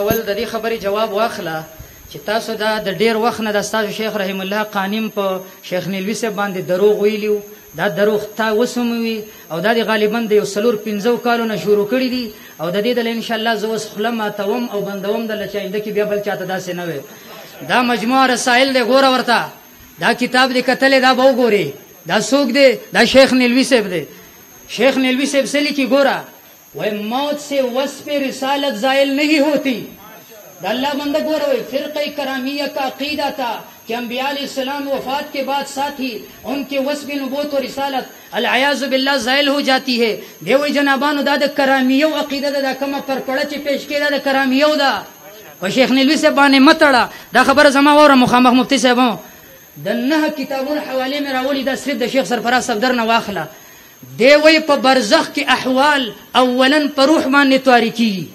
اول د دې خبرې جواب واخله چې تاسو دا د ډیر وخت نه د استاد شیخ رحم الله قانم په شیخ نیلوی صاحب باندې دروغ ویلیو. دا دروغ تا وسموي او دا غالبا د یو سلور 15 کالو نه شروع کړی دي او د دې د ان شاء الله زوس خلم تاوم او بندوم د لچاینده کې بیا بل چاته داسې نه وي. دا مجموعه رسائل د غوره ورته دا کتاب د کتل دا به وګوري دا څوک دی دا شیخ نیلوی صاحب دی. شیخ نیلوی صاحب سے لیکي ګورا وہ موت سے وصف رسالت زائل نہیں ہوتی. اللہ بندہ گورا وہ فرقہ کرامیہ کا عقیدہ تھا کہ انبیاء علیہ السلام وفات کے بعد ساتھ ہی ان کے وصف نبوت و رسالت العیاذ باللہ زائل ہو جاتی ہے. دیوی جنابانو دا دا کرامیہ عقیدہ دا کما پر پڑا چی پیش کے دا کرامیہ دا و شیخ نیلوی سے بانے متڑا دا خبر زما وورا مخامخ مفتی صاحبوں دا نہ کتابون حوالے میں راولی دا صرف دا شیخ سرفراز صفدر نواخلا دیوی پا برزخ کی احوال اولاً پر روح باندې تاریکی.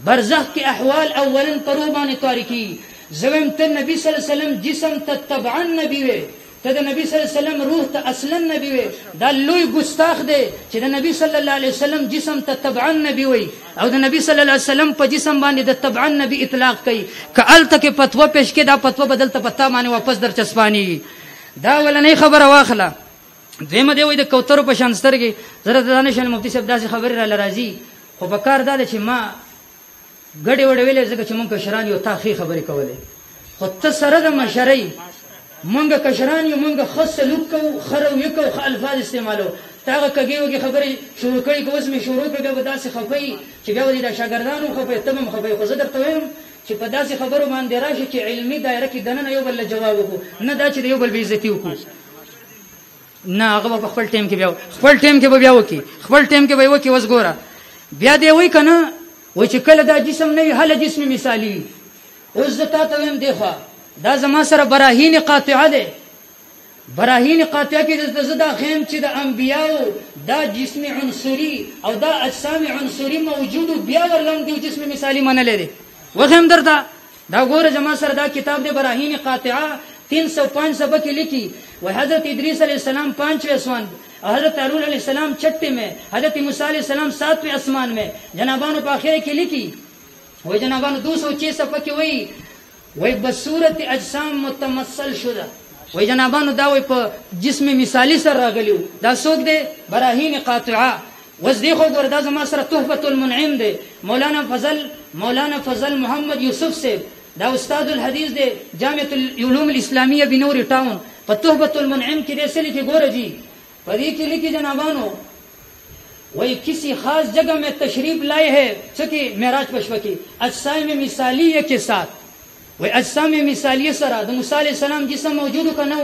برزخ کی احوال اولاً پر روح باندې تاریکی. زویم تا نبی صلی اللہ علیہ وسلم جسم تا طبعا نبی وے تا دا نبی صلی اللہ علیہ وسلم روح تا اصلا نبی وے. دا لوی گستاخ دے چی دا نبی صلی اللہ علیہ وسلم جسم تا طبعا نبی وے او دا نبی صلی اللہ علیہ وسلم پا جسم باندې دا طبعا نبی اطلاق کئی که علتا کے پتوہ پیش کے دا پتوہ بدل تا پتا مانے واپس در چسپانی. دا ولا نئی خبر واخلا. دیمه دی وای د کوترو په شان سترګې زره د دانشل مفتی صاحب داسې خبرې را لراځي خو په کار دا چې ما ګډې وډې ویلې ځکه چې مونږ کشران یو تاخی خبرې کولې خو ته سره د مشرۍ مونږ کشران یو مونږ خاص سلوک کوو خرو یو کوو الفاظ استعمالو تاغه کګي وګي خبرې شروع کړي کوس می شروع کړي به داسې خفي چې بیا ودی د شاګردانو خفي تمام خفي خو زه درته وایم چې په داسې خبرو باندې راشي چې علمي دایره کې دنه یو بل جواب وکړو نه دا چې یو بل بې عزتي وکړو نه هغه په خپل ټیم کې بیا خپل ټیم کې بیا وکی خپل ټیم کې به وکی وس ګوره بیا دی وای کنه و چې کله دا جسم نه وي هله جسم مثالی اوس زتا ته ویم دی خو دا زما سره براهین قاطعه ده. براهین قاطعه کې د زدا خیم چې د انبیاو دا جسم عنصری او دا اجسام عنصری موجود بیا ورلم دی جسم مثالی منل دي وخم درته دا ګوره زما سره دا کتاب دی براهین قاطعه 305 صفحہ کی لکھی وہ حضرت ادریس علیہ السلام 5ویں آسمان اور حضرت ہارون علیہ السلام 6 میں حضرت موسیٰ علیہ السلام 7ویں آسمان میں جنابانو پاخرے کی لکھی وہ جنابانو 206 صفحہ کی وہی بصورت اجسام متمثل شدہ وہی جنابانو دا وہی پا جسم مثالی سر راغلیو دا سوک دے براہین قاطعہ وزدیخو گوردا زما سر تحفت المنعم دے مولانا فضل محمد یوسف سے دا استاد الحدیث دے جامعۃ العلوم الاسلامیہ بنوری ٹاؤن فتحبت المنعم کی دے لکھی گورا جی پدی کی لکھی جنابانو وہی کسی خاص جگہ میں تشریف لائے ہے چکی معراج پشوا کی اجسام مثالیہ کے ساتھ وہی اجسام مثالیہ سرا دا موسیٰ علیہ السلام جسم موجود کا نو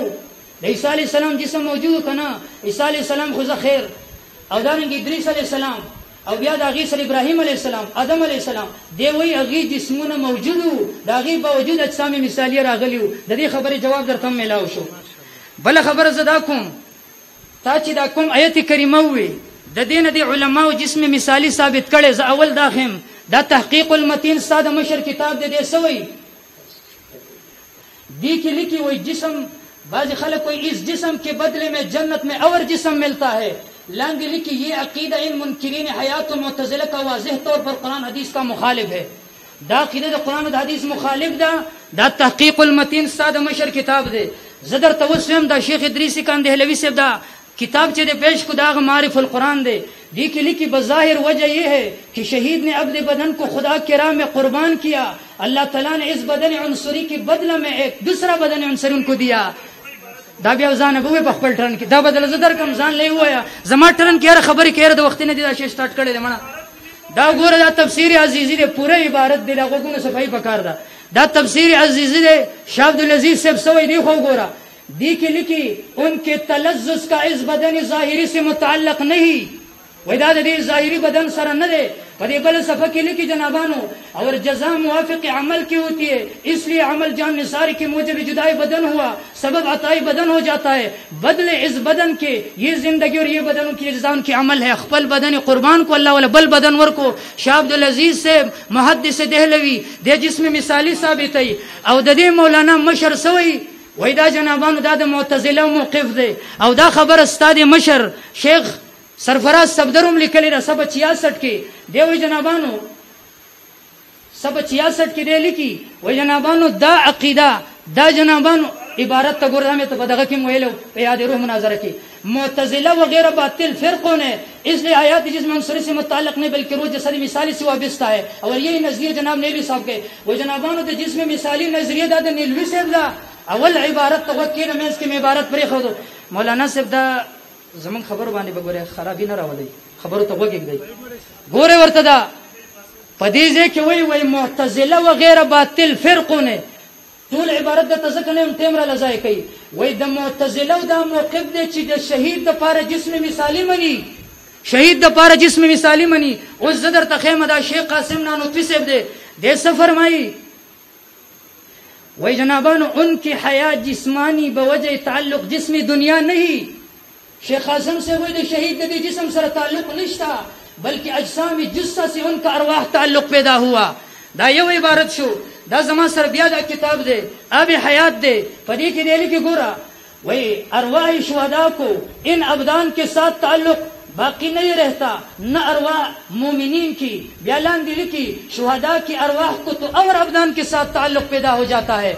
دا عیسیٰ علیہ السلام جسم موجود کا نا عیسیٰ علیہ السلام خدا خیر او دارنگی ادریس علیہ السلام او بیا د هغې سره ابراهیم علیه السلام آدم علیه السلام دی وایي هغې جسمونه موجود وو د هغې باوجود اجسام مثالیه راغلي وو. د دې خبرې جواب درته هم میلاو شو. بله خبره زه دا کوم تا چې دا کوم آیت کریمه ووي د دې نه د علماو جسم مثالي ثابت کړی زه اول دا خیم دا تحقیق المتین ستا د مشر کتاب دی څه وایي دی کې لیکي وایي جسم بعض خلق کوئی اس جسم کے بدلے میں جنت میں اور جسم ملتا ہے. لانگ لکھی یہ عقیدہ ان منکرین حیات و معتزلہ کا واضح طور پر قرآن حدیث کا مخالف ہے. دا عقیدہ دا قرآن و حدیث مخالف دا تحقیق المتین ساد مشر کتاب دے زدر توسم دا شیخ ادریسی کان دہلوی سے دا کتاب چے دے پیش کو دا معارف القرآن دے دی کی لکھی بظاہر وجہ یہ ہے کہ شہید نے عبد بدن کو خدا کے راہ میں قربان کیا. اللہ تعالیٰ نے اس بدن عنصری کی بدلہ میں ایک دوسرا بدن عنصری ان کو دیا. دا بیا ځان به په خپل ټرن کې دا بدل زدر کم ځان لې وایا زما ټرن کې هر خبرې کې د وخت نه دی دا شی سٹارټ کړی دی مړه دا ګوره دا تفسیر عزیزی دی پوره عبارت دی لغوونه صفائی پکار دا تفسیر عزیزی دی شاه عبد العزیز صاحب سوی دی خو ګوره دی کې لیکي ان کے تلذذ کا اس بدن ظاہری سے متعلق نہیں ودا دې ظاہری بدن سره نه دی پدې بل صفحه کې لیکي جنابانو اور جزا موافق عمل کی ہوتی ہے اس لیے عمل جان نثار کے موجب جدائی بدن ہوا سبب عطائی بدن ہو جاتا ہے بدلے اس بدن کے یہ زندگی اور یہ بدن کی اجزان کی عمل ہے. خپل بدن قربان کو اللہ والا بل بدن ور کو شاه عبد العزیز سے محدث دہلوی دے جسم مثالی ثابت ہے او د دې مولانا مشر سوی وای دا جنابانو دا د معتزله موقف دی او دا خبر استاد مشر شیخ سرفراز صفدرم لیکلی را سبا 66 کې دیوی جنابانو سب 66 کې دی لیکي و جنابانو دا عقیده دا جنابانو عبارت ته ګورم ته بدغه کې ویلو په یاد روح مناظره کې معتزله وغیرہ باطل فرقوں نے اس لیے آیات جسم عنصری سے متعلق نہیں بلکہ روح جسد مثالی سے وابستہ ہے اور یہی نظریہ جناب نیلوی صاحب کے وہ جنابانو د جسم مثالی نظریہ دا نیلوی صاحب دا اول عبارت تو وکیل میں اس کی عبارت پرې خو مولانا صاحب دا زمون خبر باندې بګوره خرابې نه راولي خبرو ته وګورئ ګوره ورته دا پدې ځکه وای معتزله وغیرہ باطل فرقوں نے ټول عبارت د تزکنه ټیم را لزای کوي وای د معتزله او د موقف دي چې د شهید د پاره جسم مثالی مني شهید د پاره جسم مثالی مني او زدر تخیمه دا شیخ قاسم نانوتوی صاحب دے دے فرمائی وای جنابانو ان کی حیات جسمانی بوجہ تعلق جسم دنیا نہیں شیخ قاسم سے وای د شهید د جسم سره تعلق نشتا بلکہ اجسام جثہ سے ان کا ارواح تعلق پیدا ہوا دا یو عبارت شو دا زما سر بیا دا کتاب دے آب حیات دے پدی کی دیلی کی گورا وہی ارواح شہداء کو ان ابدان کے ساتھ تعلق باقی نہیں رہتا نہ ارواح مومنین کی بیالان دلی کی شہداء کی ارواح کو تو اور ابدان کے ساتھ تعلق پیدا ہو جاتا ہے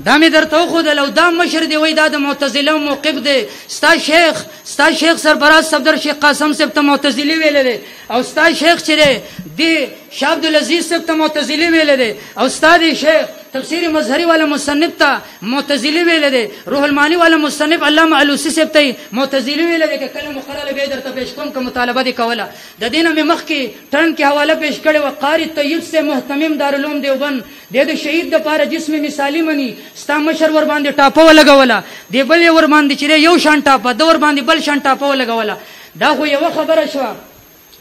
دامی در تو خود لو دام مشر دی وی دا معتزله موقف دی ستا شیخ سربراز صفدر شیخ قاسم صاحب ته معتزلی ویل دی او ستا شیخ چې دی شاه عبدالعزیز صاحب ته معتزلی ویل دی او ستا دی شیخ تفسیر مظهری والا مصنف ته معتزلی ویل دی روح المانی والا مصنف علامه علوسی صاحب ته معتزلی ویل دی که کله مقرره به درته پیش کوم که مطالبه دی کوله د دینه می مخ کی ټرن کی حواله پیش کړي و قاری طیب سے محتمم دارالعلوم دیوبند د شهید د پاره جسم مثالی منی ستا مشر ور باندې ټاپو لګولا دی بل ور باندې چې یو شان ټاپه د ور باندې بل شان ټاپو لګولا دا خو یو خبره شو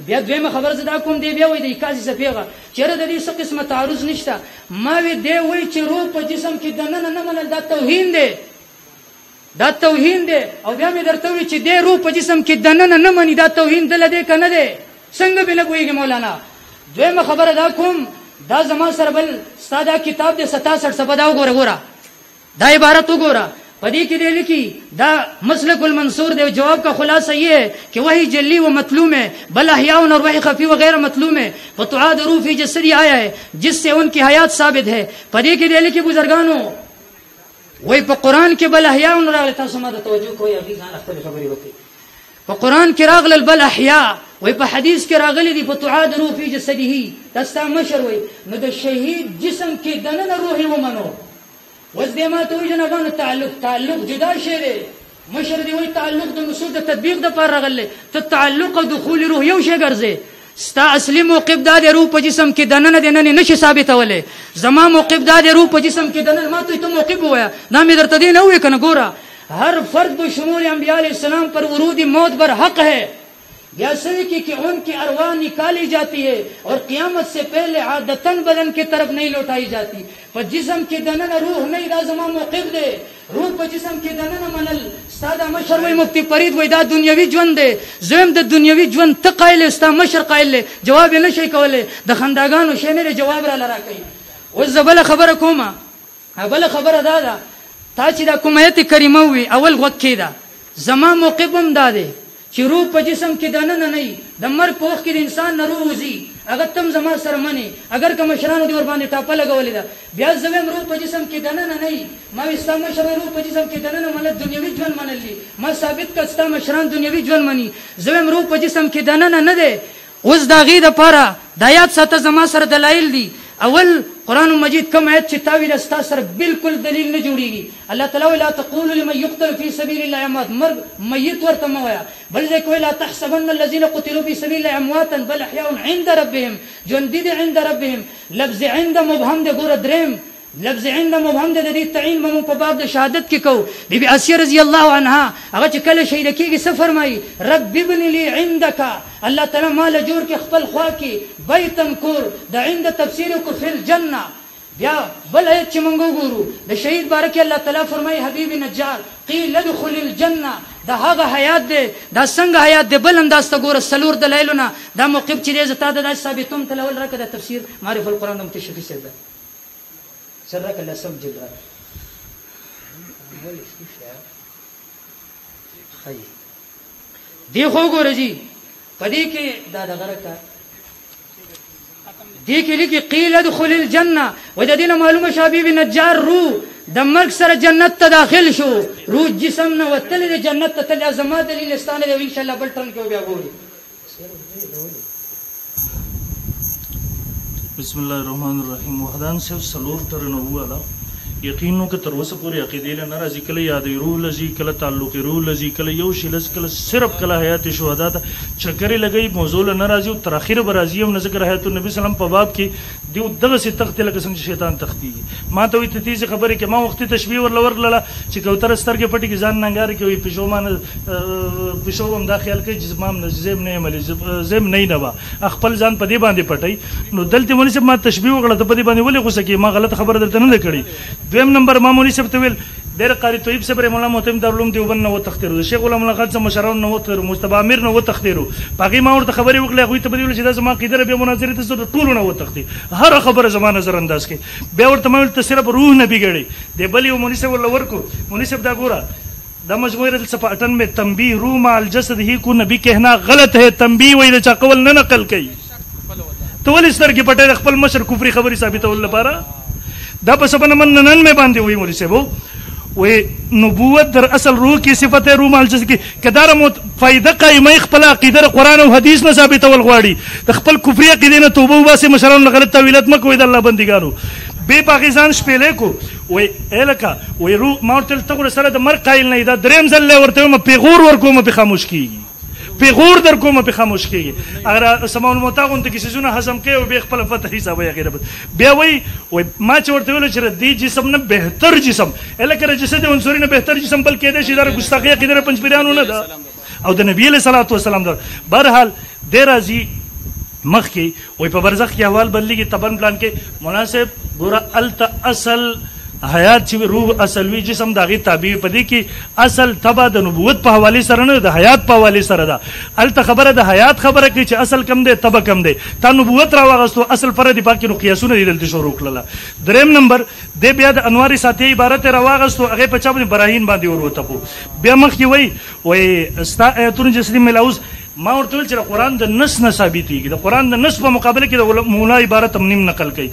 بیا دویمه خبره زدا کوم دی بیا وای دی کازي سفیغه چیرې د دې څه قسمه تعارض نشته ما وی دی وای چې روح په جسم کې دنه نه منل دا توهین دی او بیا مې درته وی چې دی روح په جسم کې دنه نه مني دا توهین دل دی کنه دی څنګه به نه کوي مولانا دویمه خبره دا کوم دا زما سره بل ساده کتاب دے 67 صفحه دا وګوره دا عبارت وګوره پدې کې دی لیکي دا مسلک المنصور دے جواب کا خلاصہ یہ ہے کہ وہی جلی و مطلوب ہے بل احیاء اور وہی خفی وغیرہ مطلوب ہے فتعاد روح فی جسدی آیا ہے جس سے ان کی حیات ثابت ہے پدې کې دی لیکي بزرگانو وہی په قران کې بل احیاء اور راغلی تاسو ما د توجه کوی ابي ځان خپل خبري وکړي په قران کې راغلی بل احیاء وی په حدیث کې راغلی دی فتعاد روح فی جسده دستا مشر وی نو د شهید جسم کې دنه روح ومنو وز دې ما ته جنابانو تعلق جدا شی دی مشر دی وی تعلق د مسود د تطبیق د پر راغلی ته تعلق او دخول روح یو شی ګرځي ستا اصلي موقف دا د روح په جسم کې دنه نشي ثابتوله زما موقف دا د روح په جسم کې دنه ما ته موقف وایا دا مې درته دی نه وې کنه ګوره ہر فرد بشمول انبیاء علیہ السلام پر ورود موت پر حق ہے جیسے کہ ان کی ارواح نکالی جاتی ہے اور قیامت سے پہلے عادتاً بدن کی طرف نہیں لوٹائی جاتی پر جسم کی دنن روح نہیں دا زمان موقف دے روح پر جسم کی دنن منل سادہ مشر وی مفتی فرید وی دا دنیاوی جون دے زویم دا دنیاوی جون تقائل استا مشر قائل لے جواب نشی کولے دا خنداگانو شینے دے جواب را لرا کئی وز بلا خبر کوما بلا خبر دادا تا چې دا کوم آیت کریمه وی اول وقت دا زمان موقف هم دا دے چې روح په جسم کې دنه نه د مر په وخت کې د انسان نه روح وزي اگر تم زما سره منی اگر کوم مشرانو دی ور باندې ټاپه لګولې ده بیا زویم روح په جسم کې دنه نه ما اسلام مشر روح په جسم کې دنه نه مل دنیوي ژوند منلی ما ثابت کستا مشران دنیوي ژوند منی زویم روح په جسم کې دنه نه ده اوس دا غي د پاره د آیات ساته زما سره دلایل دي اول قرآن مجید کم آیت چې تاویل استا سره بالکل دلیل نه جوړیږي الله تعالی لا تقولوا لمن يقتل في سبيل الله اموات مرګ میت ورته مویا بل ځکه لا تحسبن الذين قتلوا في سبيل الله امواتا بل احياء عند ربهم جندي عند ربهم لفظ عند مبهم د ګور دریم لفظ عند مبهم د دې تعین مو په باب د شهادت کې کو بی اسیه رضی الله عنها هغه چې کله شهید کېږي څه فرمایي رب ابن لي عندك الله تعالی مال جوړ کې خپل خوا کې بیتن کور د عند تفسیر کو فی الجنه بیا بل ایت چې مونږ ګورو د شهید بارک الله تعالی فرمایي حبیب نجار قیل ادخل الجنه دا هغه حیات دی دا څنګه حیات دی بل انداز ته ګوره سلور دلایلونه دا موقف چې دې زتا د ثابتوم تلول راکړه د تفسیر معرفت القرآن د متشفی سے ده سرک الله سم جلرا خی دی خو ګوره جی پدې کې دا دغه راکا دې کې لیکي قیل ادخل الجنه و د دې معلومه شابیب نجار روح د مرګ سره جنت ته داخل شو روح جسم نه وتل د جنت ته تل ازما دلیل استانه دی ان شاء الله بل ټرن کې بیا ګوري بسم الله الرحمن الرحیم وحدان صاحب سلور ترنه والا یقینو که تر اوسه پورې عقیدې له ناراضي کله یادې روح لذي کله تعلق روح لذي کله یو شی لز کله صرف کله حیات شهدا ته چکرې لګي موضوع له ناراضي او تر اخره برازي هم ذکر حیات النبي سلام په باب کې دیو دغه سي تخت لکه څنګه شیطان تختی ما ته وي تیز خبره کې ما وخت تشبيه ورلله چې کوتر سترګې پټي کې ځان ننګار کې وي پښو مان پښو هم دا خیال کوي چې زمام نزم نه عملي زم نه نوا خپل ځان په دې باندې پټي نو دلته مونږ ما تشبيه وکړه په دې باندې ولې غوسه کې ما غلط خبره درته نه کړې دویم نمبر مامونی صاحب ته ویل ډېر قاری طیب صاحب مولا محترم دارالعلوم دیوبند نه و تختیرو شیخ غلام الله خان صاحب مشران نه و تر مصطفی امیر نه و تختیرو باقي ما ورته خبرې وکړې هغوی ته به ویل چې دا زما عقیده به مناظرې ته ټولو نه و تختی هر خبره زما نظر انداز کې بیا ورته ما ویل ته صرف روح نه بګړي دی بل یو مونی صاحب ورله ورکو مونی صاحب دا ګوره دا مجموعه رسل صفحه 98 میں تنبیہ روح مع الجسد ہی کو نبی کہنا غلط ہے تنبیہ وہی د چا قول نه نقل کوي تو ولې سترګې پټې خپل مشر کفري خبري ثابتول لپاره دا په سبب نن مې باندې وی مولوی صاحب وی نبوت در اصل روح کی صفت ہے روح مال جس کی کدار فائدہ قائمه خپل عقیده قرآن او حدیث نه ثابتول غواړي د خپل کفري عقیده نه توبه واسه مشران غلط تعویلات مکوې د الله بندګانو بے پاکستان شپېلې کو وی الکا وی روح مارتل تغور سره د مر قائل نه دا دریم ځل ورته م پیغور ورکوم په خاموش کیږي پیغور در کومه په خاموش کیږي اگر سمون متاغون ته کیسه زونه هضم کوي او به خپل فتح حساب یې غیره بیا وی ما چې ورته ویل چې دی جسم نه بهتر جسم الکه جسد عنصري نه بهتر جسم بل کېده شي دا ګستاخی عقیده پنځپیرانو نه ده او د نبی له صلوات و سلام در بهرحال د راځي مخ کې وی په برزخ کې احوال بدلیږي تبن پلان کې مناسب ګوره الت اصل حیات چې روح اصلوي جسم دغه تابع پدې کې اصل تبع د نبوت په حواله سره نه د حیات په حواله سره ده الته خبره د حیات خبره کې چې اصل کم دی تبع کم دی تا نبوت راوغستو اصل فرد پاکي نو قیاسونه دلته شروع کړل دریم نمبر د بیا د انوار ساتي عبارت راوغستو هغه په چا باندې براهین باندې وروته بیا مخ کې وای استا ایتون جسدی ملاوز ما ورته ویل چې قرآن د نص نه ثابتېږي د قرآن د نص په مقابله کې د مولا عبارت هم نیم نقل کوي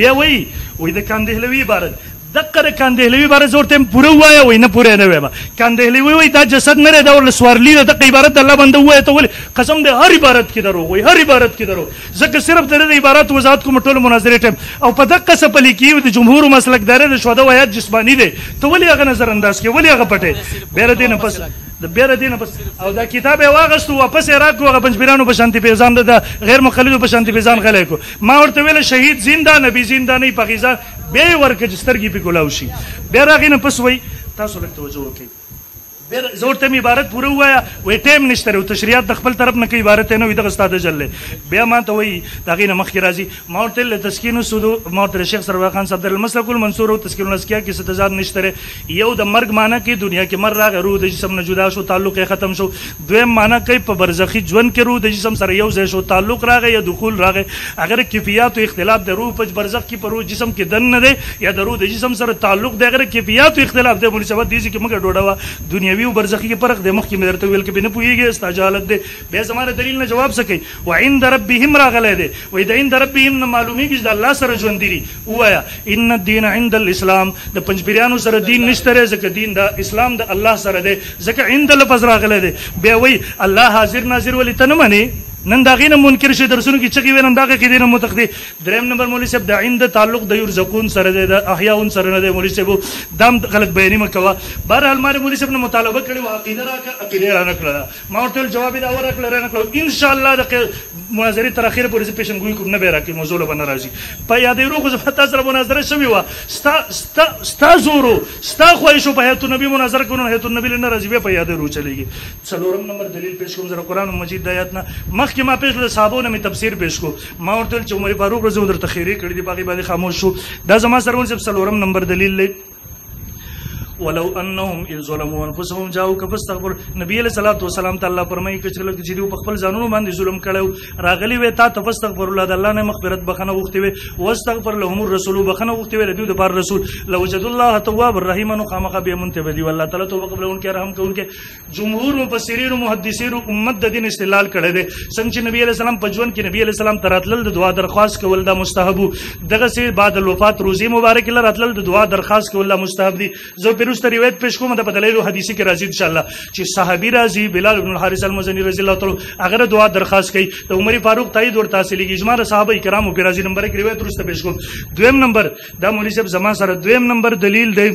بیا وای د کاندهلوي عبارت دغه کاندهلوي عبارت ورته پوره وایي وای نه پوره نه وایي کاندهلوي وای دا جسد نه دا ول سوارلی د عبارت الله بنده وای ته ول قسم دې هر عبارت کې درو وای هر عبارت کې درو ځکه صرف د عبارت وضاحت کوم ټول مناظره ټیم او په دغه سپلی کې د جمهور مسلک دار د شهدا وایات جسمانی دي ته ولې هغه نظر انداز کې ولې هغه پټه بیر دې نه پس د بیر دې نه پس او دا کتاب واغستو واپس راکو هغه پنځپیرانو په شانتي پیزان د غیر مقلدو په شانتي پیزان غلې کو ما ورته ویل شهید زنده نبی زنده نه پاکستان به ورکه سترګې په کولاو شي بیا راغی نه پس وای تاسو له توجه وکړئ زورته می عبارت پوره وایا وې ټیم نشته او تشریحات د خپل طرف نه کوي عبارت نه وي د استاد جلله بیا ما ته وای دغه نه مخ کی راځي ما ورته له تسکین سودو ما ورته شیخ سرور خان صاحب المسلک المنصور او تسکین الاسکیا کې ستزاد نشته یو د مرګ معنی کې دنیا کې مر راغ روح د جسم نه جدا شو تعلق ختم شو دویم معنی کوي په برزخی ژوند کې روح د جسم سره یو ځای شو تعلق راغی یا دخول راغی اگر کیفیت او اختلاف د روح په برزخ کې پر روح جسم کې دن نه دی یا د روح د جسم سره تعلق د اگر کیفیت او اختلاف د مناسبت دي چې موږ ډوډه دنیوي او برزخی کې فرق د مخ کې مرته ویل کې بنه پويږي استجالت دي به زماره دلیل نه جواب سکی وعند ربهم راغله دي و اذا عند ربهم معلومیږي د الله سره ژوند دي وایا ان الدين عند الاسلام د پنځپیرانو سره دین نشته ځکه دین د اسلام د الله سره دی ځکه عند لفظ راغله دي به وای الله حاضر ناظر ولې تنه منی نن دا غینه منکر شي درسونو کې چغي ونن دا کې دینه متقدی دریم نمبر مولوی صاحب د عند تعلق د یرزقون سره د احیاون سره نه د مولوی صاحب دام غلط بیانې مکوا بهرحال ماره مولوی صاحب نه مطالبه کړي او عقیده را نکړه ما ورته جواب دا ورکړل نه کړو ان شاء الله د مناظره تر اخره پورې پیشن ګوي کوم نه به راکې موضوع له ناراضي په یاد ورو خو فتح سره مناظره شوی و ستا زورو ستا خوښو په هیته نبی مناظره کوي هیته نبی له ناراضي به په یاد ورو چلیږي څلورم نمبر دلیل پیش کوم زره قران مجید د آیات نه مخکې ما پیش له صحابو نه تفسیر پیش کو ما ورته چې عمر فاروق رضی الله عنه تخیری کړی دی باقي باندې خاموش شو دا زما سره څلورم نمبر دلیل لې ولو انهم اذ ظلموا انفسهم جاءوك فاستغفروا نبی علیہ الصلوۃ والسلام تعالی فرمایي چې دوی په خپل ځانونو باندې ظلم کړو راغلی وې تا تفاستغفر الله د الله نه مغفرت بخنه وغوښتي وې واستغفر لهم الرسول بخنه وغوښتي وې دوی د بار رسول لوجد الله تواب الرحیم نو خامخ به منتبدی والله تعالی توبه قبلونکي رحم کوونکي جمهور مفسرین او محدثین امت د دین استدلال کړي دي څنګه چې نبی علیہ السلام په ژوند کې نبی علیہ السلام تراتل د دعا درخواست کول دا مستحب دغه سي بعد الوفات روزي مبارک لره راتل د دعا درخواست کول دا مستحب دي زه پیروست روایت پیش کوم د دلایل حدیثي کې راځي ان شاء الله چې صحابي راځي بلال بن الحارث المزني رضی الله تعالی اگر دعا درخواست کوي د عمر فاروق تایید ورته حاصلېږي اجماع صحابه کرامو په راځي نمبر 1 روایت درسته پیش کوم دویم نمبر دا مولوی صاحب زما سره دویم نمبر دلیل دی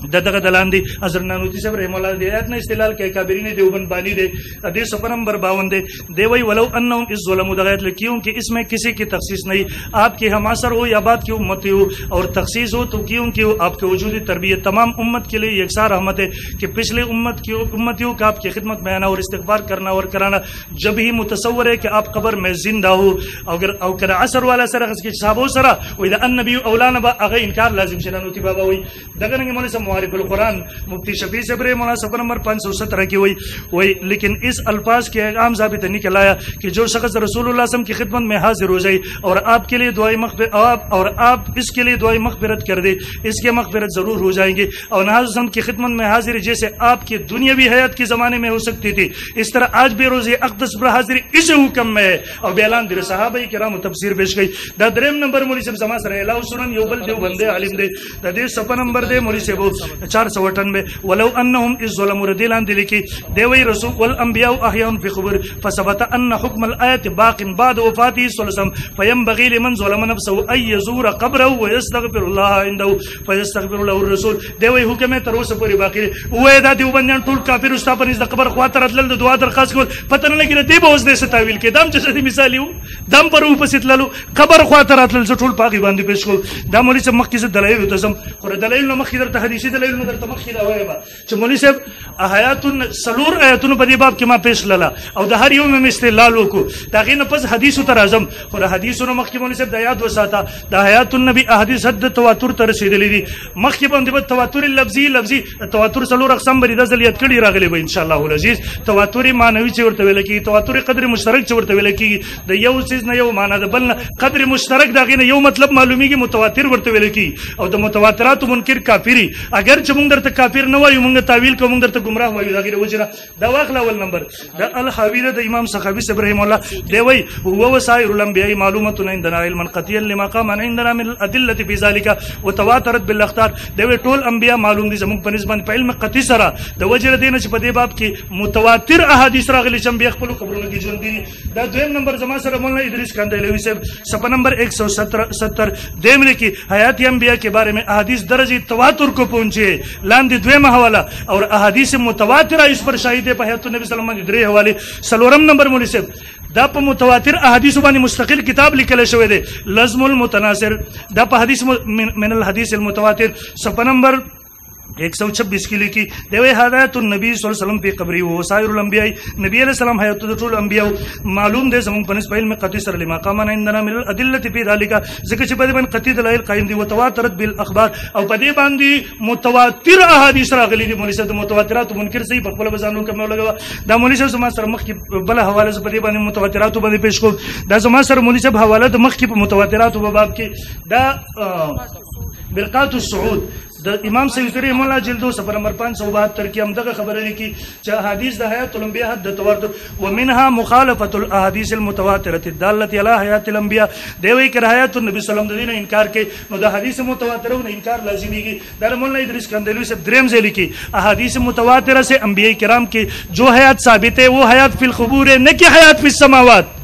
دغه دلاندې حضرت نانوتی صاحب رحم الله دې آیت نه استدلال کوي کابرین دیوبند بانی دے حدیث صفحہ نمبر 52 دے وہی ولو انهم اذ ظلموا دغیت لکیوں کہ اس میں کسی کی تخصیص نہیں آپ کی ہم اثر ہو یا بات کی امت ہو اور تخصیص ہو تو کیوں کہ آپ کے وجود تربیت تمام امت کے لیے یکساں رحمت ہے کہ پچھلے امتیوں کا آپ کی خدمت میں آنا اور استغفار کرنا اور کرانا جب ہی متصور ہے کہ آپ قبر میں زندہ ہو اگر او کر اثر والا سره کی صحابه سره و اذا النبي اولانا با اغه انکار لازم شنانوتی بابا وی دغه نه مولا معارف القرآن مفتی شفیع صاحب مولا صفحہ نمبر 517 کی وہی لیکن اس الفاظ کے عام ضابطہ نہیں لایا کہ جو شخص رسول اللہ صلی اللہ علیہ وسلم کی خدمت میں حاضر ہو جائے اور آپ کے لیے دعائیں مغفرت اور آپ اس کے لیے دعائیں مغفرت کر دے اس کے مغفرت ضرور ہو جائیں گے اور نبی وسلم کی خدمت میں حاضر جیسے آپ کی دنیاوی حیات کے زمانے میں ہو سکتی تھی اس طرح آج بھی روز اقدس پر حاضری اس حکم میں ہے اور بیان در صحابہ کرام تفسیر پیش گئی دا دریم نمبر مولی صاحب زما سره الہو سنن یو بل دیو بندے عالم دے دا دے صفحہ نمبر دے مولی صاحب 498 ولو انهم اذ ظلموا ردیلان دلی کی دیوی رسول والانبیاء احیاء فی خبر فثبت ان حکم الایت باق بعد وفاته صلی اللہ علیہ وسلم فینبغي لمن ظلم نفسه ان يزور قبره ويستغفر الله عنده فيستغفر له الرسول دیوی حکم تر اوسه پوری باقی وې دا دیو بندیان ټول کافر استا پر د قبر خواته راتل د دعا درخواست کول پته نه لګی دی به اوس د ستاویل کې دم چې مثال یو دم پر وپسیتللو قبر خواته راتل ټول پاغي باندې پیش کول دا مولوی صاحب مخکې دلایل ته زم خو دلایل نو مخکې درته حدیثي دلایل نو درته مخکې دا وایم چې مولوی صاحب آیات سلور آیاتونو په دې باب کې ما پیش للا او د هر یو مې استدلال وکړو دا غینه پس حدیثو ته راځم خو د حدیثونو مخکې مولوی صاحب د یاد وساته د آیات النبی احادیث حد تواتر ته رسیدلې دي مخکې باندې په تواتر لفظي تواتر سلور اقسام بری د ځلیت کړي راغلي به ان شاء الله العزیز تواتر معنوي چې ورته ویل کیږي تواتر قدر مشترک چې ورته ویل کیږي د یو چیز نه یو معنی د بل نه قدر مشترک دا غینه یو مطلب معلومیږي متواتر ورته ویل کیږي او د متواترات منکر کافری اگر چې موږ درته کافر نه وایو موږ تعویل کوو موږ درته گمراه وایو دا غیر وجره دا واخلا اول نمبر دا الحویره د امام سخاوی صاحب رحم الله دی وی هو وسائر الانبیاء معلومه عندنا علما قطعا لما قام عندنا من الادله في ذلك وتواترت بالاخطار دی وی ټول انبیاء معلوم دي زموږ په نسبت په علم قطعي سره د وجره دینه چې په دې باب کې متواتر احادیث راغلي چې بیا خپل خبرونه کې ژوند دي دا دویم نمبر زما سره مولانا ادریس کاندلوی صاحب صفحہ نمبر 170 دیم لکھی حیات انبیاء کے بارے میں احادیث درجہ تواتر کو پہنچے لاندې دویم حوالہ اور احادیث متواترہ اس پر شاہد ہے په حیات النبی صلی الله علیه وسلم درې حوالے سلورم نمبر مولوی صاحب دا په متواتر احادیث باندې مستقل کتاب لیکل شوی دی لزم المتناصر دا په حدیث من الحدیث المتواتر صفحہ نمبر 126 کی لکھی دیوی حیات النبی صلی اللہ علیہ وسلم فی قبری و سائر الانبیاء نبی علیہ السلام حیات طول انبیاء معلوم دے زمون پنس پہل میں قطعی سر لما قامنا عندنا من الادلة فی ذالک ذکر چھ بدی بن قطعی دلائل قائم دی وتواترت بالاخبار او بدی باندی متواتر احادیث راغلی دی مولوی صاحب متواترات منکر صحیح بخبل بزانو کم لگا دا مولوی صاحب زما سر مخ کی بلا حوالے سے بدی باندې متواترات باندې پیش کو دا زما سر مولوی صاحب حوالہ مخ کی متواترات باب کی دا برقات الصعود د امام سیوطی رحمه الله جلد صفحه نمبر 572 کې هم دغه خبره لیکي چې حدیث د حیات الانبیاء حد تواتر ومنها مخالفه الاحاديث المتواتره الداله على حیات الانبیاء دوی کر حیات النبی صلی الله علیه وسلم انکار کې نو د حدیث متواتره نه انکار لازمي کې د مولانا ادریس کندلوی سے دریم سے لکھی احادیث متواتره سے انبیاء کرام کی جو حیات ثابت ہے وہ حیات فی القبور ہے نہ کہ حیات فی السماوات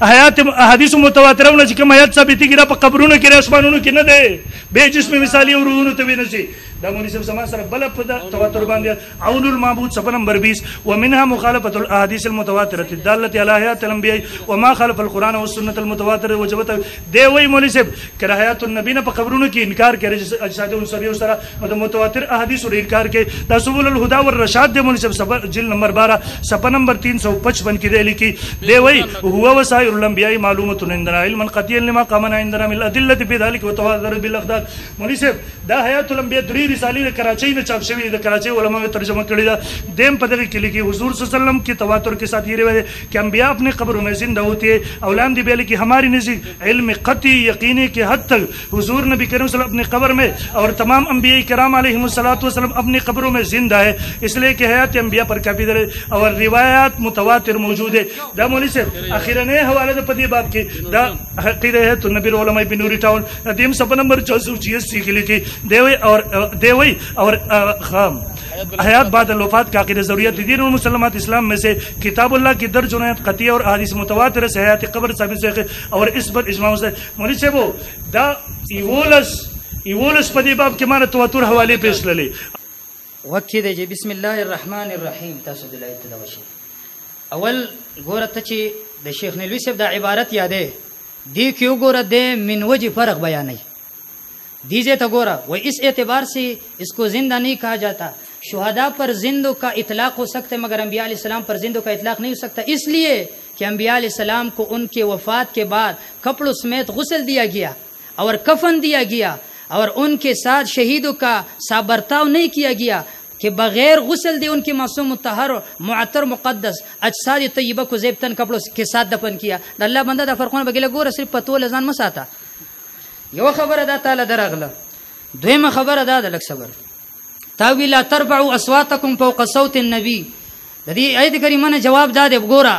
حیات احادیث متواتره نه چې کوم حیات ثابت کیږي په قبرونو کې آسمانونو کې نه ده به جسم مثالی او روحونو ته ونسي دا مولوی صاحب سما سره بل په تواتر باندې عون المعبود صفحه نمبر 20 ومنها مخالفه الاحاديث المتواتره الداله على حیات الانبیاء وما خالف القران والسنه المتواتره وجبت دی وی مولوی صاحب کړه حیات النبی نه په قبرونو کې انکار کوي اجساد انصاری سره د متواتر احادیث ور انکار کوي دا سبل الهدى والرشاد دی مولوی صاحب جلد نمبر 12 صفحه نمبر 355 کې دی لیکي دی وی هو بصائر الانبیاء معلومۃ عندنا علما قطعا لما قامنا عندنا من الادله في ذلك وتواتر بالاقدار. مولوی صاحب دا حیات الانبیاء درې رسالې کراچۍ نه چاپ شوی، د کراچۍ علماء ترجمه کړی دا. دیم په دغه کې لیکي حضور صلی الله علیہ وسلم کی تواتر کے ساتھ یہ روایت کہ انبیاء اپنے قبروں میں زندہ ہوتے ہیں. اولام دی بیلی کی ہماری نزدیک علم قطعی یقینی کے حد تک حضور نبی کریم صلی اللہ علیہ وسلم اپنے قبر میں اور تمام انبیاء کرام علیہم الصلوۃ والسلام اپنی قبروں میں زندہ ہے، اس لیے کہ حیات انبیاء پر کافی در اور روایات متواتر موجود ہے. دا مولوی صاحب اخیرنے حوالے دے پدی باب کی دا عقیدہ ہے تو نبی علماء بنوری ٹاؤن دیم صفحہ نمبر 486 کی لکھی دیوئی اور خام حیات بعد الوفات کا عقیدہ ضروریات دین اور مسلمات اسلام میں سے کتاب اللہ کی درج عنایت قطعی اور احادیث متواتر سے حیات قبر ثابت ہے اور اس پر اجماع سے. مولوی صاحب دا ایولس پدی باب کے معنی تواتر حوالے پیش لے وکی دی بسم الله الرحمن الرحیم. تاسو د لایت دا وشي اول ګوره ته چې د شیخ نیلوی صاحب دا عبارت یادې دی کیو ګوره د من وجه فرق بیانې دیجیے تو گورا وہ اس اعتبار سے اس کو زندہ نہیں کہا جاتا. شہداء پر زندوں کا اطلاق ہو سکتا ہے مگر انبیاء علیہ السلام پر زندوں کا اطلاق نہیں ہو سکتا، اس لیے کہ انبیاء علیہ السلام کو ان کے وفات کے بعد کپڑوں سمیت غسل دیا گیا اور کفن دیا گیا اور ان کے ساتھ شہیدوں کا برتاؤ نہیں کیا گیا کہ بغیر غسل دے ان کی معصوم مطہر معطر مقدس اجساد طیبہ کو زیبتن کپڑوں کے ساتھ دفن کیا. اللہ بندہ دا فرقونه بگیله ګوره صرف پتو لزان مساته. یو خبره دا تعالی درغله. دویمه خبره دا د لک صبر تاوی لا ترفعوا اصواتکم فوق صوت النبی. د دې آیت کریمه نه جواب دا دی ګوره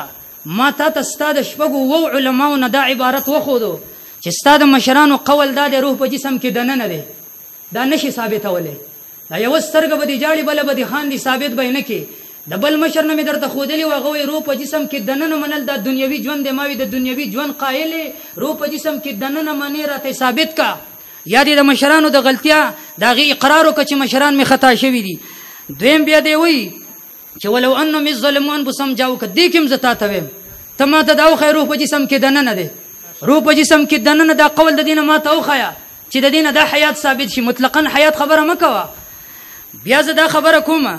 ما تا ته استاد شپږو وو علماو نه دا عبارت وخودو چې استاد مشرانو قول دا د روح په جسم کې دننه دی دا نشي ثابتولی. دا یو سترګه به دی جاړي بل به دی خان دی ثابت به نه کې. د بل مشر نه مې درته خودلی و هغه روح په جسم کې دننه منل دا دنیوي ژوند دی، ما وی د دنیوي ژوند قائل روح په جسم کې دننه منی راته ثابت کا. یا دې د مشرانو د غلطیا دا غي اقرار وکړي چې مشران می خطا شوی دي. دویم بیا دی وی چې ولو انهم ظلموا انفسهم جاءوا کدی کوم زتا ته ویم ته ما ته دا خو روح په جسم کې دننه دی، روح په جسم کې دننه دا قول د دینه ما ته وخیا چې د دینه دا حیات ثابت شي مطلقاً حیات خبره مکوا. بیا زه دا خبره کومه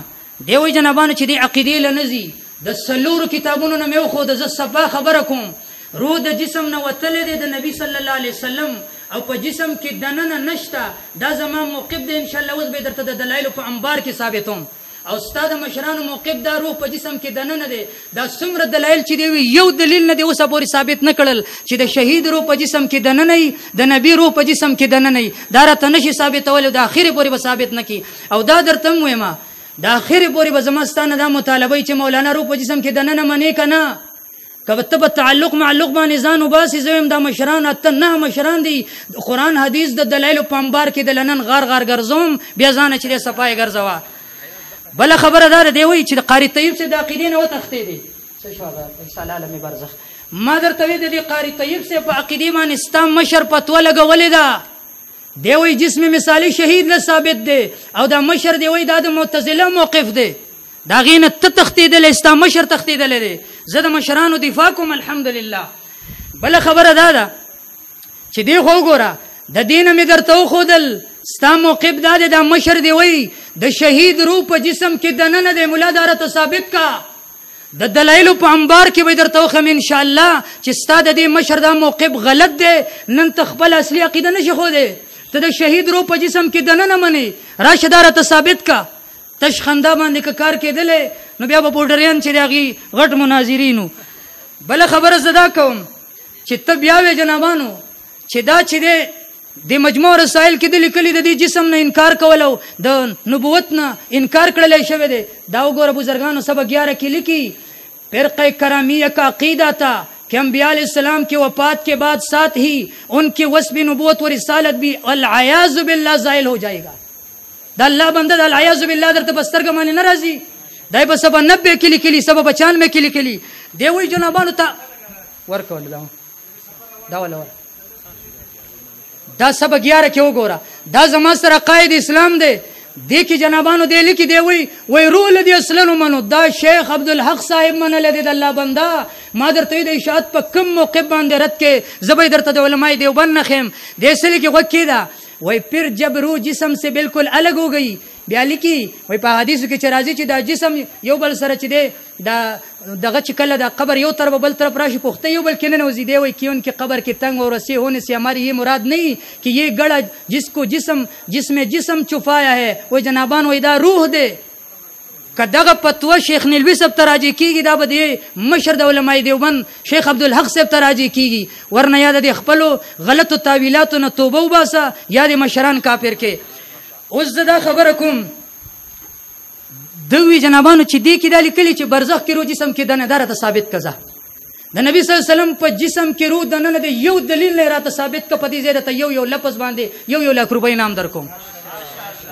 دی وی جنابانو چې دی عقیده لنزي د سلور کتابونو نه مې خو د صفه خبره کوم روح د جسم نه وتلې دی د نبی صلی الله علیه وسلم او په جسم کې دننه نشته. دا زما موقف دی ان شاء الله اوس به درته د دلایل په انبار کې ثابتوم او استاد مشرانو موقف دا روح په جسم کې دننه دی. دا څومره دلایل چې دی یو دلیل نه دی اوسه پورې ثابت نه کړل چې د شهید روح په جسم کې دننه ای د نبی روح په جسم کې دننه ای. دا راته نشي ثابتول د اخر پورې به ثابت نه کی. او دا درته وایم د اخر پورې به زمستانه دا مطالبه چې مولانا روح په جسم کې دننه منی کنه کبه به تعلق معلق باندې ځان وباسي. زویم دا مشران اته نه مشران دي قرآن حدیث د دلایل په انبار کې د لنن غار غار ګرځوم بیا ځان چې د صفای ګرځوا. بل خبره دار دی وی چې قاری طیب سے د عقیدې نه وتښتې دي څه شو دا انسان عالم برزخ ما درته وی د قاری طیب سے په عقیدې باندې استام مشر پتو لګولې ده دی وی جسم مثالی شهید له ثابت دی او دا مشر دی وی دا د معتزله موقف دی دا غینه تختیدل استام مشر تختیدل دی. زه د مشرانو دفاع کوم الحمدلله. بل خبره دا ده چې دی خو ګوره د دین مې درته خودل ستا موقف دا دی دا مشر دی وی د شهید روح په جسم کې دننه دی مولا دارته ثابت کا د دلایل په انبار کې به درته خم ان شاء الله چې ستا د دې مشر دا موقف غلط دی. نن تخبل اصلي عقیده نشي خو دی ته د شهید روح په جسم کې دننه منی راشه دارته ثابت کا. تش خندا باندې کار کېدلې نو بیا به بورډریان چې داغي غټ مناظرینو. بل خبره زدا کوم چې ته بیا وې جنابانو چې دا چې د مجموع رسائل کې د لیکلي د جسم نه انکار کولو د نبوت نه انکار کړل شوی دی. دا وګوره بزرگانو سبق 11 کې لیکي فرقه کرامیہ کا عقیدہ تھا کہ انبیاء علیہ السلام کی وفات کے بعد ساتھ ہی ان کی وصف نبوت و رسالت بھی والعیاذ باللہ زائل ہو جائے گا. دا اللہ بندہ دا العیاذ باللہ درته بسترګ باندې ناراضي دای په سبب 90 کې لیکلي سبب 95 کې لیکلي دی وی جنابانو ته ورکول دا ولا دا سبق 11 کې وګوره دا زما سره قائد اسلام دی دی کې جنابانو دی لیکي دی وی رول دی اصلنو منو دا شیخ عبدالحق صاحب منل دی د الله بندا ما درته د اشاعت په کم موقف باندې رد کې زبې درته د علماء دیوبند نه خیم د اصل کې وکیدا وی پھر جب روح جسم سے بالکل الگ ہو گئی بیا لیکي وای په حدیثو کې چې راځي چې دا جسم یو بل سره چې دی دا دغه چې کله دا قبر یو طرف بل طرف راشي پخته یو بل کې نه نوځي دی وای کیون کې قبر کې تنگ اور رسی ہونے سے ہماری یہ مراد نہیں کہ یہ گڑا جس کو جسم چھپایا ہے وہ جنابان وای دا روح دی کداغه فتوا شیخ نیلوی صاحب تراجی کیږي دا به مشر د علماء دیوبند شیخ عبدالحق صاحب تراجی کیږي ورنه یاد د خپل غلط تعویلاتو نه توبه وباسه یا د مشران کافر کې. اوس دا خبره کوم دوی جنابانو چې دی کې د لیکلي چې برزخ کې روح جسم کې دنه دره ثابت کزا د نبی صلی الله علیه وسلم په جسم کې روح دنه د یو دلیل نه راته ثابت ک پدې زیاده یو لفظ باندې یو لک روپۍ نام درکوم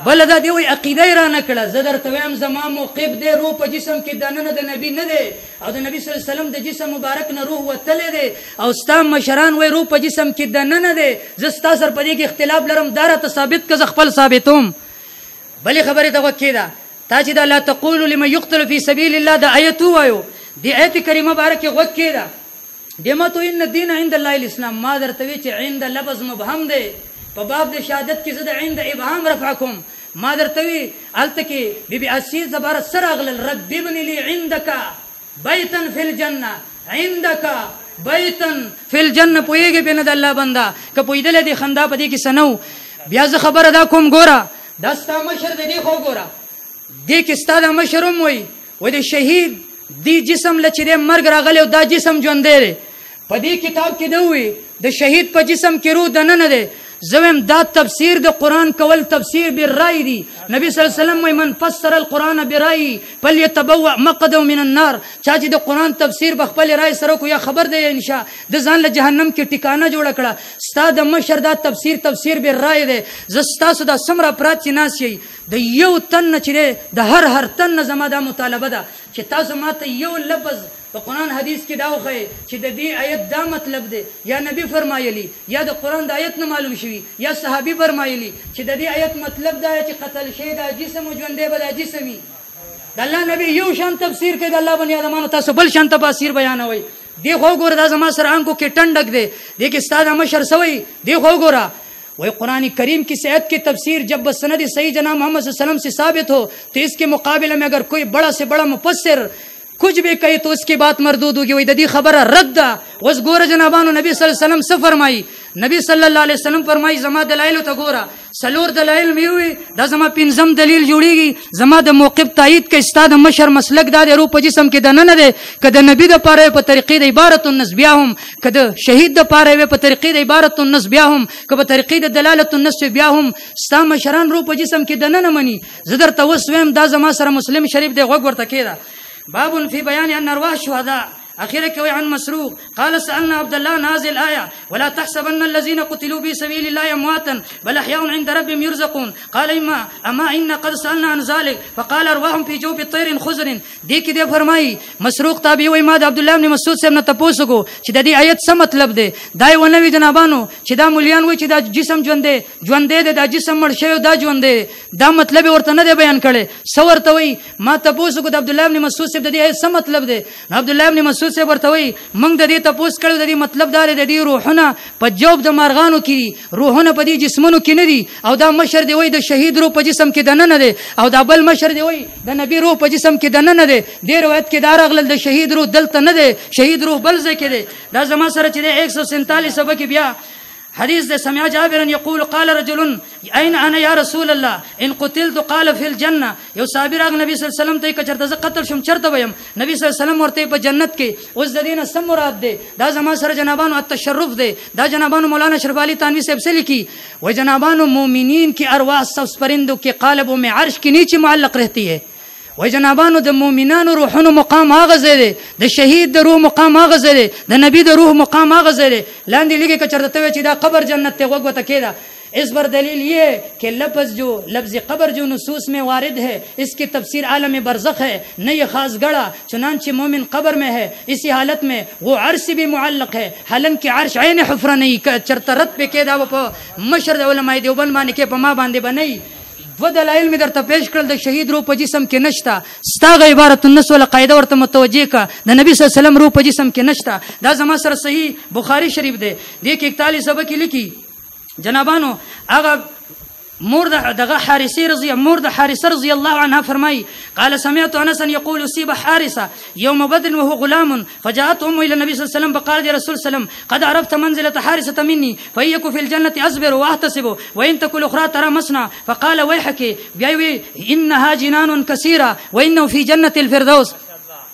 بل دا دی وی عقیده را نه کړه زدر تویم زما موقف دی روح په جسم کې دنه د نبی نه دی او د نبی صلی الله علیه وسلم د جسم مبارک نه روح وتلې دی او ستا مشران وی روح په جسم کې دنه نه دی زستا سر په دې کې اختلاف لرم داره ته ثابت ک خپل ثابتوم. بلې خبره دا وکیدا تا چې دا لا تقول لمن يقتل في سبيل الله دا آیت وایو دی آیت کریمه مبارک وکیدا دمه تو ان الدين عند الله الاسلام ما درته وی چې عند لفظ مبهم دی په باب د شهادت کې زده عند ابهام رفعکم ما درته وی الته کې بیبي اسیر زبر سرغل رب ابن لي عندك بيتا في الجنه عندك بيتا في الجنه پویږي بنه د الله بندا ک پویدل دي خندا پدې کې سنو بیا ز خبر ادا کوم ګورا دستا مشر دې خو ګورا دې کې ستاده مشروم وي د شهید دی جسم لچره مرګ راغلی او دا جسم ژوند دی پدې کتاب کې دوی د شهید په جسم کې روح دنه نه دی زویم دا تفسیر د قرآن کول تفسیر بالرأی دی نبی صلی الله علیه وسلم من فسر القرآن برأی فلیتبوأ مقعده من النار چا چې د قرآن تفسیر بخپل رأی سره کو یا خبر دی انشاء د ځان له جهنم کې ټکانه جوړ کړه ستا د مشر دا تفسیر بالرأی دی زستاسو دا سمره پرات چې ناس یي د یو تن چې د هر تن زما دا مطالبه ده چې تاسو ماته یو لفظ په قرآن حدیث کې دا وخی چې د دې آیت دا مطلب دی یا نبی فرمایلی یا د قرآن د آیت نه معلوم شوی یا صحابي فرمایلی چې د دې آیت مطلب دا چې قتل شي دا جسم او ژوند دی بل جسمي د الله نبی یو شان تفسیر کوي د الله بنی آدمانو تاسو بل شان تفسیر بیانوي دی خو ګور دا زما سره انکو کې ټنډک دی دی کې استاد مشر سوی دی خو ګورا وही कुरान करीम की सेहत की तफसीर जब बसनद सही जनाब मोहम्मद सल्लल्लाहु अलैहि वसल्लम से साबित हो तो इसके मुकाबले में अगर कोई बड़ा से बड़ा मुफस्सिर कुछ भी कहे तो उसकी बात मरदूद होगी वही ददी खबर रद्द उस गोरा जनाबानो नबी सल्लल्लाहु अलैहि वसल्लम से फरमाई नबी सल्लल्लाहु अलैहि वसल्लम फरमाई जमा दलाइल तो गोरा सलोर दलाइल में हुई दा जमा पिंजम दलील जुड़ेगी जमा द मौक़िफ तायद के इस्ताद मशर मसलक दा दे रूप जिस्म के दन न दे कद नबी द पारे प तरीक़े द इबारत उन्नस ब्याहुम कद शहीद द पारे वे प तरीक़े द इबारत उन्नस ब्याहुम कब तरीक़े द दलालत उन्नस ब्याहुम सा मशरान रूप जिस्म के दन न मनी जदर तवस्वम दा जमा सर मुस्लिम शरीफ दे गग ورته کېدا باب في بيان ان ارواح الشهداء اخيرا كوي عن مسروق قال سالنا عبد الله نازل ايه ولا تحسبن الذين قتلوا في سبيل الله امواتا بل احياء عند ربهم يرزقون قال اما ان قد سالنا عن ذلك فقال ارواحهم في جوف طير خضر دي کې دې فرمایي مسروق تابعي وي ما د عبد الله بن مسعود صاحب نه تاسو کو چې د دې آیت څه مطلب دی دای ونوي جنابانو چې دا مليان وي چې دا جسم ژوند دی دا جسم مړ شوی دا ژوند دی دا مطلب ورته نه دی بیان کړي سو ورته وي ما تاسو کو د عبد الله بن مسعود صاحب د دې آیت څه مطلب دی عبد الله بن مسعود سے ورته وي موږ د دې تاسو کړو د دې مطلب دا د دې روحونه په جوب د مارغانو کې روحونه په دې جسمونو کې نه دي او دا مشر دی وای د شهید روح په جسم کې دنه نه دی او دا بل مشر دی وای د نبی روح په جسم کې دنه نه دی د روایت کې دا راغله د شهید روح دلته نه دی شهید روح بل ځای کې دی دا زما سره چې 147 سبق کې بیا حديث ده سمع جابر يقول قال رجل اين انا يا رسول الله ان قتلت قال في الجنه یو صابر اغ نبی صلی الله علیه وسلم ته کچرته ز قتل شم چرته ويم نبی صلی الله علیه وسلم ورته په جنت کې اوس د دینه سم مراد ده دا زما سره جنابانو التشرف ده دا جنابانو مولانا شرف علي تانوی صاحب سے لکھی وہ جنابانو مومنین کی ارواح سبز پرندوں کے قالبوں میں عرش کے نیچے معلق رہتی ہے و جنابانو د مؤمنانو روحونو مقام هغه زده د شهید د روح مقام هغه زده د نبی د روح مقام هغه زده لاندې لګي کچرته وي چې دا قبر جنت ته وګوته کېدا اس پر دلیل یہ کہ لفظ قبر جو نصوص میں وارد ہے اس کی تفسیر عالم برزخ ہے نہ یہ خاص گڑا چنانچہ مومن قبر میں ہے اسی حالت میں وہ عرش بھی معلق ہے حالانکہ عرش عین حفرہ نہیں چرترت پہ کېدا په مشر علماء دیوبند باندې کې په ما باندې بنئ و دلائل می درته پیش کړل د شهید روح په جسم کې نشتا ستاغه عبارت النس ولا قاعده ورته متوجه کا د نبی صلی الله علیه وسلم روح په جسم کې نشتا دا زما سره صحیح بخاری شریف دی د 41 سبق کې لیکي جنابانو هغه مور دغه حارثه رضي الله عنها فرمای قال سمعت انس يقول اصيب حارثه يوم بدر وهو غلام فجاءت امه الى النبي صلى الله عليه وسلم فقال يا رسول الله قد عرفت منزله حارثه مني فيك في الجنه اصبر واحتسب وان تكن الاخرى ترى مسنا فقال ويحك بيوي انها جنان كثيره وانه في جنه الفردوس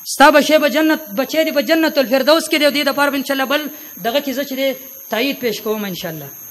ستا بچی دی په جنت الفردوس کې دی د پاره ان شاء الله بل دغه کې زه چې تایید پیش کوم ان شاء الله